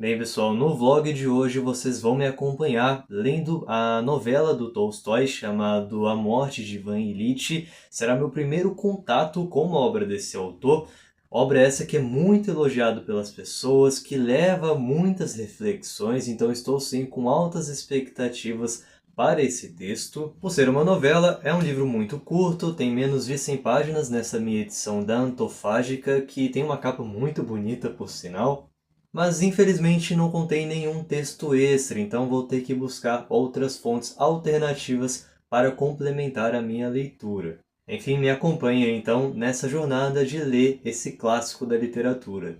Bem, pessoal, no vlog de hoje vocês vão me acompanhar lendo a novela do Tolstói chamado A Morte de Ivan Ilitch. Será meu primeiro contato com uma obra desse autor. Obra essa que é muito elogiada pelas pessoas, que leva muitas reflexões, então estou sim com altas expectativas para esse texto. Por ser uma novela, é um livro muito curto, tem menos de 100 páginas nessa minha edição da Antofágica, que tem uma capa muito bonita, por sinal. Mas infelizmente não contém nenhum texto extra, então vou ter que buscar outras fontes alternativas para complementar a minha leitura. Enfim, me acompanhe então nessa jornada de ler esse clássico da literatura.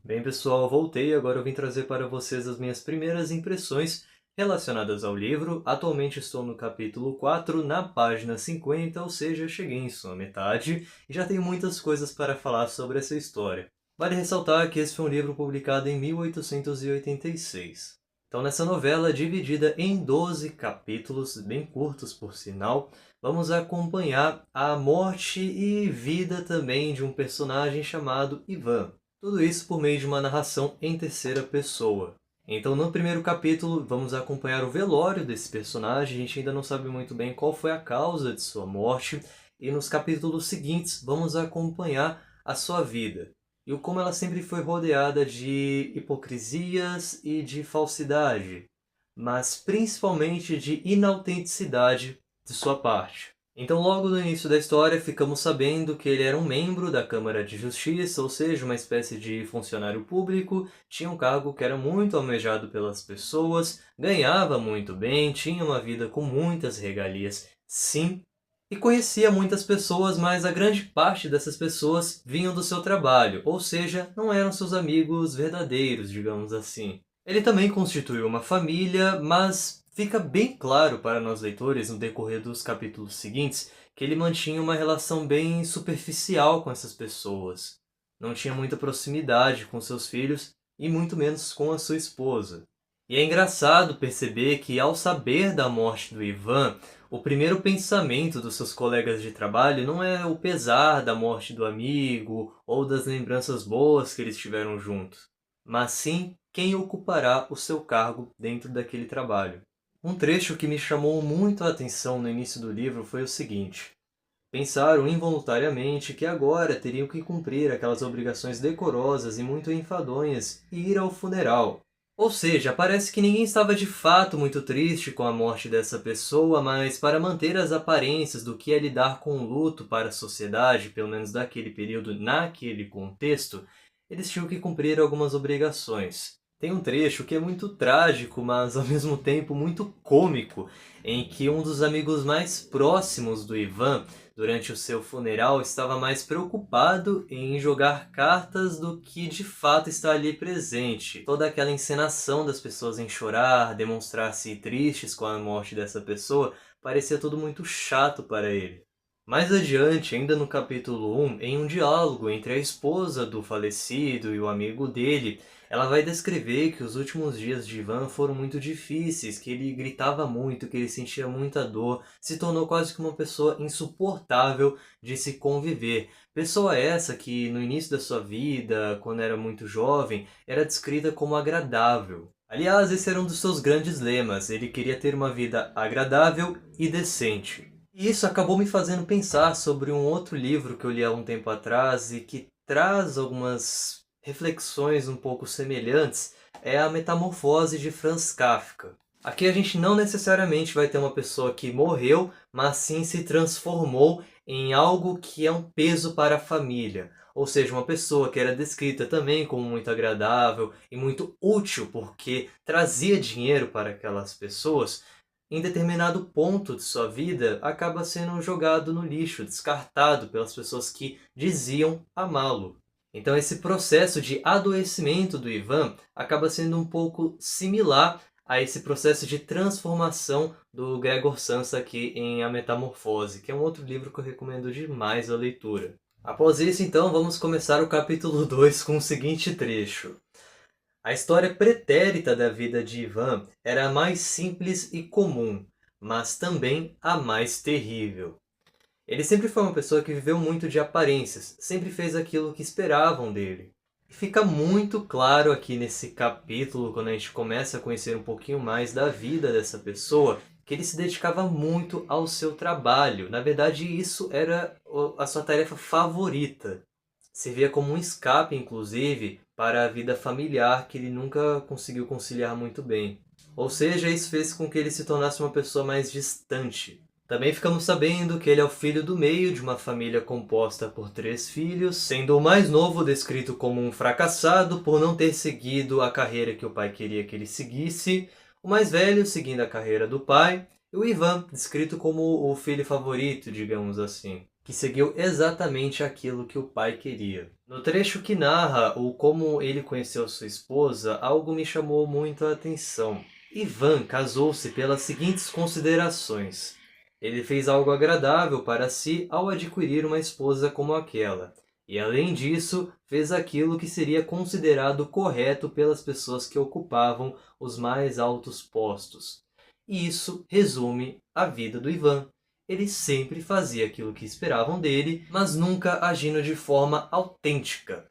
Bem, pessoal, voltei. Agora eu vim trazer para vocês as minhas primeiras impressões relacionadas ao livro. Atualmente estou no capítulo 4, na página 50, ou seja, cheguei em sua metade e já tenho muitas coisas para falar sobre essa história. Vale ressaltar que esse foi um livro publicado em 1886. Então, nessa novela, dividida em 12 capítulos, bem curtos por sinal, vamos acompanhar a morte e vida também de um personagem chamado Ivan. Tudo isso por meio de uma narração em terceira pessoa. Então, no primeiro capítulo, vamos acompanhar o velório desse personagem. A gente ainda não sabe muito bem qual foi a causa de sua morte. E nos capítulos seguintes, vamos acompanhar a sua vida. E como ela sempre foi rodeada de hipocrisias e de falsidade. Mas principalmente de inautenticidade de sua parte. Então, logo no início da história, ficamos sabendo que ele era um membro da Câmara de Justiça, ou seja, uma espécie de funcionário público, tinha um cargo que era muito almejado pelas pessoas, ganhava muito bem, tinha uma vida com muitas regalias, sim, e conhecia muitas pessoas, mas a grande parte dessas pessoas vinham do seu trabalho, ou seja, não eram seus amigos verdadeiros, digamos assim. Ele também constituiu uma família, mas fica bem claro para nós leitores, no decorrer dos capítulos seguintes, que ele mantinha uma relação bem superficial com essas pessoas. Não tinha muita proximidade com seus filhos e muito menos com a sua esposa. E é engraçado perceber que, ao saber da morte do Ivan, o primeiro pensamento dos seus colegas de trabalho não é o pesar da morte do amigo ou das lembranças boas que eles tiveram juntos, mas sim quem ocupará o seu cargo dentro daquele trabalho. Um trecho que me chamou muito a atenção no início do livro foi o seguinte: pensaram involuntariamente que agora teriam que cumprir aquelas obrigações decorosas e muito enfadonhas e ir ao funeral. Ou seja, parece que ninguém estava de fato muito triste com a morte dessa pessoa, mas para manter as aparências do que é lidar com o luto para a sociedade, pelo menos daquele período, naquele contexto, eles tinham que cumprir algumas obrigações. Tem um trecho que é muito trágico, mas ao mesmo tempo muito cômico, em que um dos amigos mais próximos do Ivan, durante o seu funeral, estava mais preocupado em jogar cartas do que de fato estar ali presente. Toda aquela encenação das pessoas em chorar, demonstrar-se tristes com a morte dessa pessoa, parecia tudo muito chato para ele. Mais adiante, ainda no capítulo 1, em um diálogo entre a esposa do falecido e o amigo dele, ela vai descrever que os últimos dias de Ivan foram muito difíceis, que ele gritava muito, que ele sentia muita dor, se tornou quase que uma pessoa insuportável de se conviver. Pessoa essa que no início da sua vida, quando era muito jovem, era descrita como agradável. Aliás, esse era um dos seus grandes lemas, ele queria ter uma vida agradável e decente. E isso acabou me fazendo pensar sobre um outro livro que eu li há um tempo atrás e que traz algumas reflexões um pouco semelhantes, é a Metamorfose de Franz Kafka. Aqui a gente não necessariamente vai ter uma pessoa que morreu, mas sim se transformou em algo que é um peso para a família. Ou seja, uma pessoa que era descrita também como muito agradável e muito útil porque trazia dinheiro para aquelas pessoas, em determinado ponto de sua vida, acaba sendo jogado no lixo, descartado pelas pessoas que diziam amá-lo. Então esse processo de adoecimento do Ivan acaba sendo um pouco similar a esse processo de transformação do Gregor Samsa aqui em A Metamorfose, que é um outro livro que eu recomendo demais a leitura. Após isso, então, vamos começar o capítulo 2 com o seguinte trecho. A história pretérita da vida de Ivan era a mais simples e comum, mas também a mais terrível. Ele sempre foi uma pessoa que viveu muito de aparências, sempre fez aquilo que esperavam dele. E fica muito claro aqui nesse capítulo, quando a gente começa a conhecer um pouquinho mais da vida dessa pessoa, que ele se dedicava muito ao seu trabalho. Na verdade, isso era a sua tarefa favorita. Servia como um escape, inclusive, para a vida familiar que ele nunca conseguiu conciliar muito bem. Ou seja, isso fez com que ele se tornasse uma pessoa mais distante. Também ficamos sabendo que ele é o filho do meio de uma família composta por 3 filhos, sendo o mais novo descrito como um fracassado por não ter seguido a carreira que o pai queria que ele seguisse, o mais velho seguindo a carreira do pai, e o Ivan, descrito como o filho favorito, digamos assim, que seguiu exatamente aquilo que o pai queria. No trecho que narra o como ele conheceu sua esposa, algo me chamou muito a atenção. Ivan casou-se pelas seguintes considerações. Ele fez algo agradável para si ao adquirir uma esposa como aquela. E além disso, fez aquilo que seria considerado correto pelas pessoas que ocupavam os mais altos postos. E isso resume a vida do Ivan. Ele sempre fazia aquilo que esperavam dele, mas nunca agindo de forma autêntica.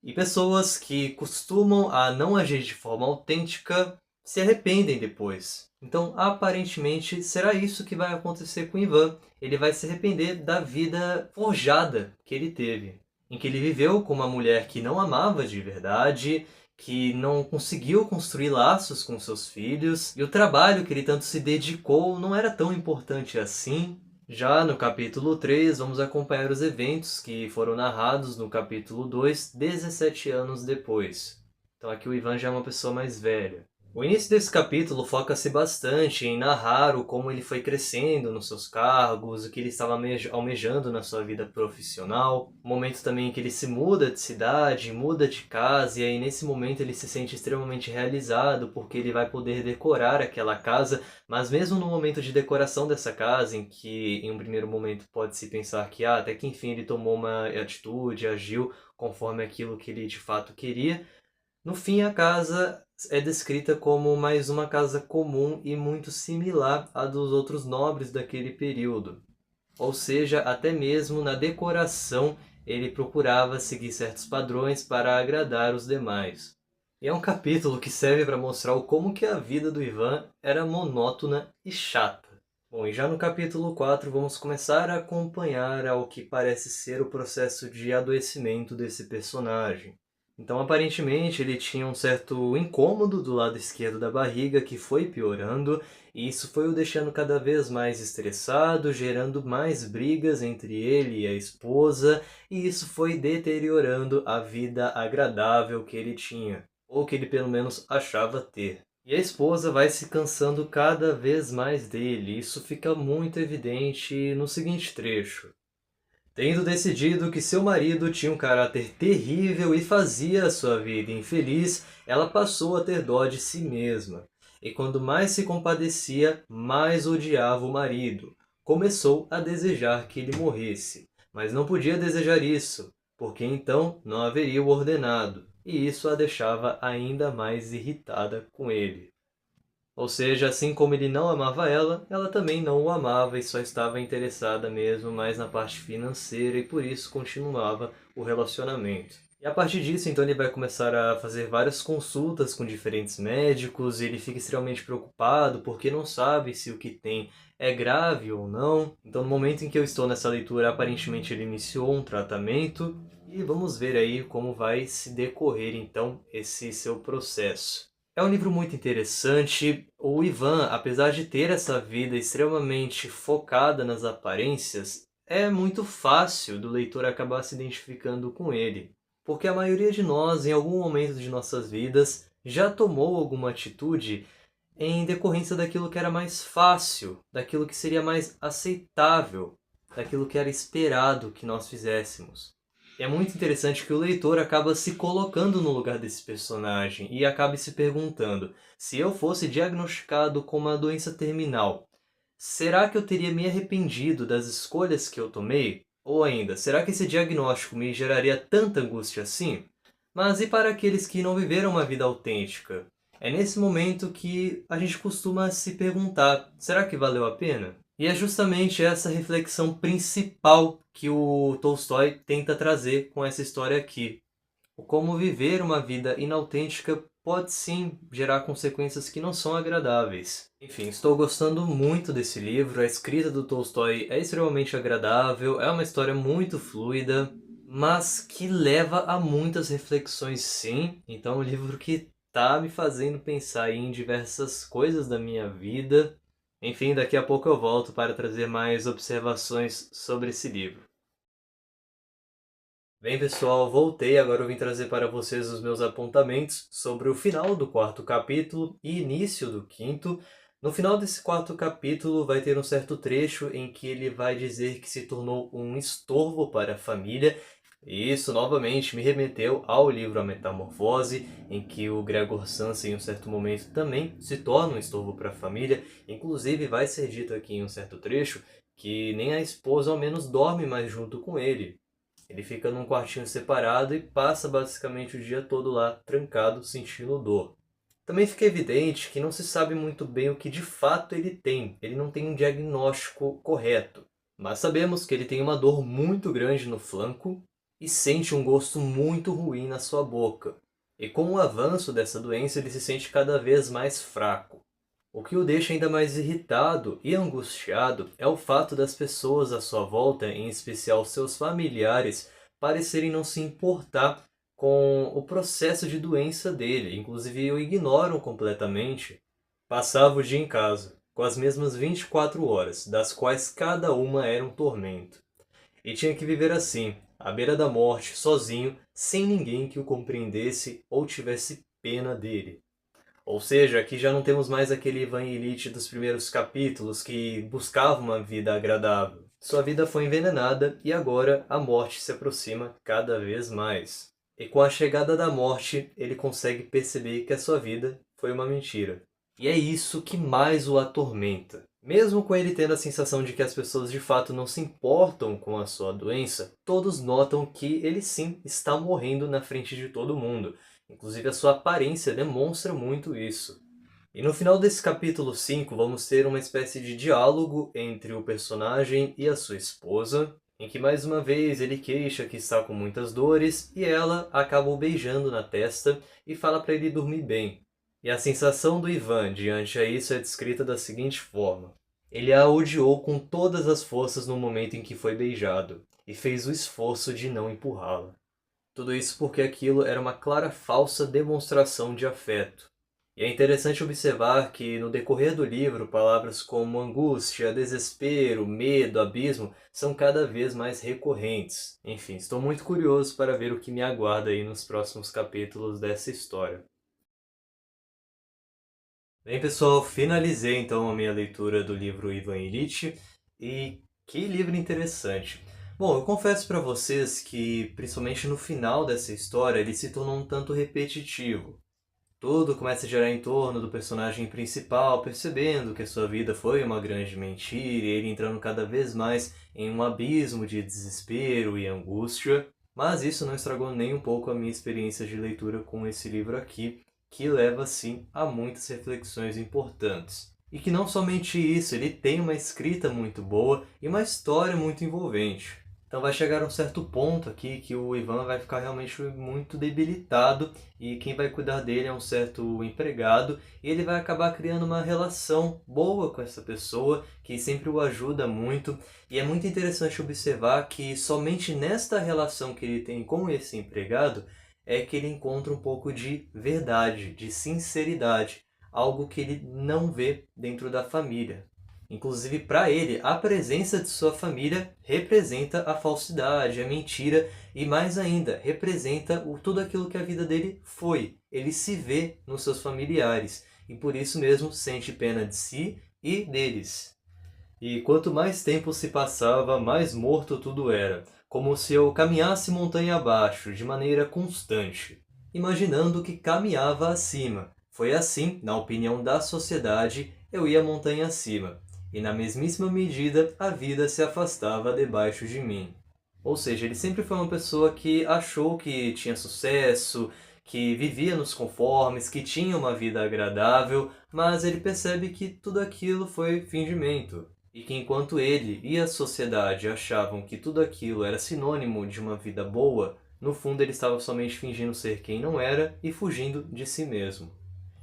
E pessoas que costumam a não agir de forma autêntica se arrependem depois. Então, aparentemente, será isso que vai acontecer com Ivan. Ele vai se arrepender da vida forjada que ele teve, em que ele viveu com uma mulher que não amava de verdade, que não conseguiu construir laços com seus filhos, e o trabalho que ele tanto se dedicou não era tão importante assim. Já no capítulo 3, vamos acompanhar os eventos que foram narrados no capítulo 2, 17 anos depois. Então aqui o Ivan já é uma pessoa mais velha. O início desse capítulo foca-se bastante em narrar o como ele foi crescendo nos seus cargos, o que ele estava almejando na sua vida profissional. O momento também em que ele se muda de cidade, muda de casa, e aí nesse momento ele se sente extremamente realizado, porque ele vai poder decorar aquela casa, mas mesmo no momento de decoração dessa casa, em que em um primeiro momento pode-se pensar que até que enfim ele tomou uma atitude, agiu conforme aquilo que ele de fato queria, no fim a casa é descrita como mais uma casa comum e muito similar à dos outros nobres daquele período. Ou seja, até mesmo na decoração ele procurava seguir certos padrões para agradar os demais. E é um capítulo que serve para mostrar o como que a vida do Ivan era monótona e chata. Bom, e já no capítulo 4 vamos começar a acompanhar ao que parece ser o processo de adoecimento desse personagem. Então, aparentemente, ele tinha um certo incômodo do lado esquerdo da barriga que foi piorando, e isso foi o deixando cada vez mais estressado, gerando mais brigas entre ele e a esposa, e isso foi deteriorando a vida agradável que ele tinha, ou que ele pelo menos achava ter. E a esposa vai se cansando cada vez mais dele, isso fica muito evidente no seguinte trecho. Tendo decidido que seu marido tinha um caráter terrível e fazia a sua vida infeliz, ela passou a ter dó de si mesma. E quando mais se compadecia, mais odiava o marido. Começou a desejar que ele morresse, mas não podia desejar isso, porque então não haveria o ordenado, e isso a deixava ainda mais irritada com ele. Ou seja, assim como ele não amava ela, ela também não o amava e só estava interessada mesmo mais na parte financeira e por isso continuava o relacionamento. E a partir disso, então, ele vai começar a fazer várias consultas com diferentes médicos, e ele fica extremamente preocupado porque não sabe se o que tem é grave ou não. Então, no momento em que eu estou nessa leitura, aparentemente ele iniciou um tratamento e vamos ver aí como vai se decorrer, então, esse seu processo. É um livro muito interessante. O Ivan, apesar de ter essa vida extremamente focada nas aparências, é muito fácil do leitor acabar se identificando com ele. Porque a maioria de nós, em algum momento de nossas vidas, já tomou alguma atitude em decorrência daquilo que era mais fácil, daquilo que seria mais aceitável, daquilo que era esperado que nós fizéssemos. É muito interessante que o leitor acaba se colocando no lugar desse personagem e acaba se perguntando: se eu fosse diagnosticado com uma doença terminal, será que eu teria me arrependido das escolhas que eu tomei? Ou ainda, será que esse diagnóstico me geraria tanta angústia assim? Mas e para aqueles que não viveram uma vida autêntica? É nesse momento que a gente costuma se perguntar: será que valeu a pena? E é justamente essa reflexão principal que o Tolstói tenta trazer com essa história aqui. O como viver uma vida inautêntica pode sim gerar consequências que não são agradáveis. Enfim, estou gostando muito desse livro, a escrita do Tolstói é extremamente agradável, é uma história muito fluida, mas que leva a muitas reflexões sim. Então é um livro que tá me fazendo pensar em diversas coisas da minha vida. Enfim, daqui a pouco eu volto para trazer mais observações sobre esse livro. Bem, pessoal, voltei. Agora eu vim trazer para vocês os meus apontamentos sobre o final do quarto capítulo e início do quinto. No final desse quarto capítulo vai ter um certo trecho em que ele vai dizer que se tornou um estorvo para a família. E isso novamente me remeteu ao livro A Metamorfose, em que o Gregor Samsa em um certo momento também se torna um estorvo para a família. Inclusive vai ser dito aqui em um certo trecho que nem a esposa ao menos dorme mais junto com ele. Ele fica num quartinho separado e passa basicamente o dia todo lá, trancado, sentindo dor. Também fica evidente que não se sabe muito bem o que de fato ele tem. Ele não tem um diagnóstico correto. Mas sabemos que ele tem uma dor muito grande no flanco e sente um gosto muito ruim na sua boca. E com o avanço dessa doença, ele se sente cada vez mais fraco. O que o deixa ainda mais irritado e angustiado é o fato das pessoas à sua volta, em especial seus familiares, parecerem não se importar com o processo de doença dele, inclusive o ignoram completamente. Passava o dia em casa, com as mesmas 24 horas, das quais cada uma era um tormento. E tinha que viver assim, à beira da morte, sozinho, sem ninguém que o compreendesse ou tivesse pena dele. Ou seja, aqui já não temos mais aquele Ivan Ilitch dos primeiros capítulos que buscava uma vida agradável. Sua vida foi envenenada e agora a morte se aproxima cada vez mais. E com a chegada da morte, ele consegue perceber que a sua vida foi uma mentira. E é isso que mais o atormenta. Mesmo com ele tendo a sensação de que as pessoas de fato não se importam com a sua doença, todos notam que ele sim está morrendo na frente de todo mundo. Inclusive a sua aparência demonstra muito isso. E no final desse capítulo 5 vamos ter uma espécie de diálogo entre o personagem e a sua esposa, em que mais uma vez ele queixa que está com muitas dores e ela acaba o beijando na testa e fala para ele dormir bem. E a sensação do Ivan diante a isso é descrita da seguinte forma: ele a odiou com todas as forças no momento em que foi beijado e fez o esforço de não empurrá-la. Tudo isso porque aquilo era uma clara falsa demonstração de afeto. E é interessante observar que, no decorrer do livro, palavras como angústia, desespero, medo, abismo são cada vez mais recorrentes. Enfim, estou muito curioso para ver o que me aguarda aí nos próximos capítulos dessa história. Bem, pessoal, finalizei então a minha leitura do livro Ivan Ilitch e que livro interessante. Bom, eu confesso para vocês que, principalmente no final dessa história, ele se tornou um tanto repetitivo. Tudo começa a girar em torno do personagem principal, percebendo que a sua vida foi uma grande mentira, e ele entrando cada vez mais em um abismo de desespero e angústia. Mas isso não estragou nem um pouco a minha experiência de leitura com esse livro aqui, que leva sim a muitas reflexões importantes. E que não somente isso, ele tem uma escrita muito boa e uma história muito envolvente. Então vai chegar um certo ponto aqui que o Ivan vai ficar realmente muito debilitado e quem vai cuidar dele é um certo empregado e ele vai acabar criando uma relação boa com essa pessoa que sempre o ajuda muito. E é muito interessante observar que somente nesta relação que ele tem com esse empregado é que ele encontra um pouco de verdade, de sinceridade, algo que ele não vê dentro da família. Inclusive, para ele, a presença de sua família representa a falsidade, a mentira e, mais ainda, representa tudo aquilo que a vida dele foi. Ele se vê nos seus familiares e, por isso mesmo, sente pena de si e deles. E quanto mais tempo se passava, mais morto tudo era, como se eu caminhasse montanha abaixo, de maneira constante, imaginando que caminhava acima. Foi assim, na opinião da sociedade, eu ia montanha acima, e na mesmíssima medida a vida se afastava debaixo de mim. Ou seja, ele sempre foi uma pessoa que achou que tinha sucesso, que vivia nos conformes, que tinha uma vida agradável, mas ele percebe que tudo aquilo foi fingimento. E que enquanto ele e a sociedade achavam que tudo aquilo era sinônimo de uma vida boa, no fundo ele estava somente fingindo ser quem não era e fugindo de si mesmo.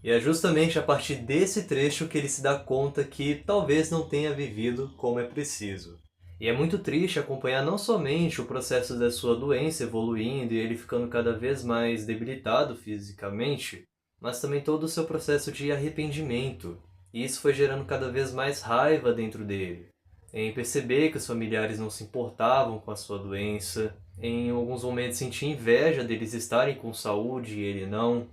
E é justamente a partir desse trecho que ele se dá conta que talvez não tenha vivido como é preciso. E é muito triste acompanhar não somente o processo da sua doença evoluindo e ele ficando cada vez mais debilitado fisicamente, mas também todo o seu processo de arrependimento. E isso foi gerando cada vez mais raiva dentro dele. Em perceber que os familiares não se importavam com a sua doença, em alguns momentos sentir inveja deles estarem com saúde e ele não.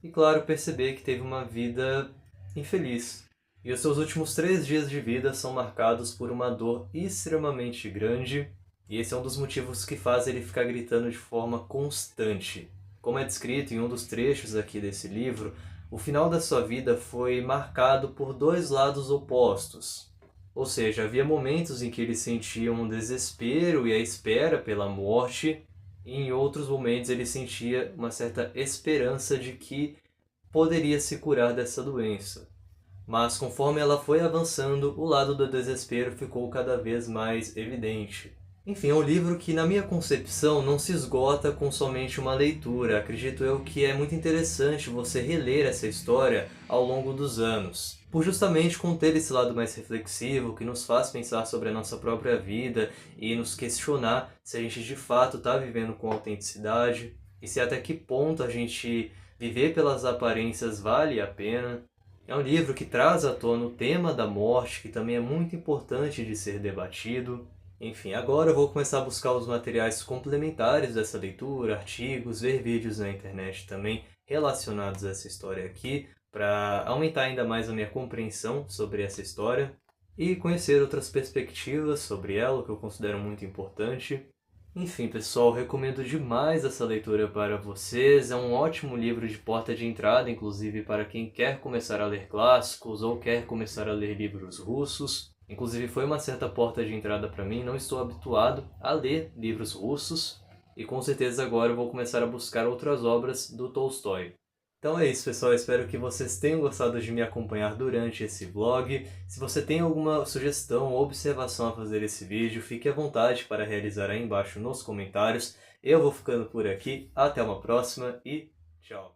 E claro, perceber que teve uma vida infeliz. E os seus últimos 3 dias de vida são marcados por uma dor extremamente grande, e esse é um dos motivos que faz ele ficar gritando de forma constante. Como é descrito em um dos trechos aqui desse livro, o final da sua vida foi marcado por dois lados opostos. Ou seja, havia momentos em que ele sentia um desespero e a espera pela morte, e em outros momentos ele sentia uma certa esperança de que poderia se curar dessa doença. Mas conforme ela foi avançando, o lado do desespero ficou cada vez mais evidente. Enfim, é um livro que, na minha concepção, não se esgota com somente uma leitura. Acredito eu que é muito interessante você reler essa história ao longo dos anos, por justamente conter esse lado mais reflexivo, que nos faz pensar sobre a nossa própria vida e nos questionar se a gente de fato está vivendo com autenticidade e se até que ponto a gente viver pelas aparências vale a pena. É um livro que traz à tona o tema da morte, que também é muito importante de ser debatido. Enfim, agora eu vou começar a buscar os materiais complementares dessa leitura, artigos, ver vídeos na internet também relacionados a essa história aqui, para aumentar ainda mais a minha compreensão sobre essa história e conhecer outras perspectivas sobre ela, o que eu considero muito importante. Enfim, pessoal, recomendo demais essa leitura para vocês. É um ótimo livro de porta de entrada, inclusive para quem quer começar a ler clássicos ou quer começar a ler livros russos. Inclusive foi uma certa porta de entrada para mim, não estou habituado a ler livros russos e com certeza agora eu vou começar a buscar outras obras do Tolstói. Então é isso, pessoal. Espero que vocês tenham gostado de me acompanhar durante esse vlog. Se você tem alguma sugestão ou observação a fazer esse vídeo, fique à vontade para realizar aí embaixo nos comentários. Eu vou ficando por aqui. Até uma próxima e tchau!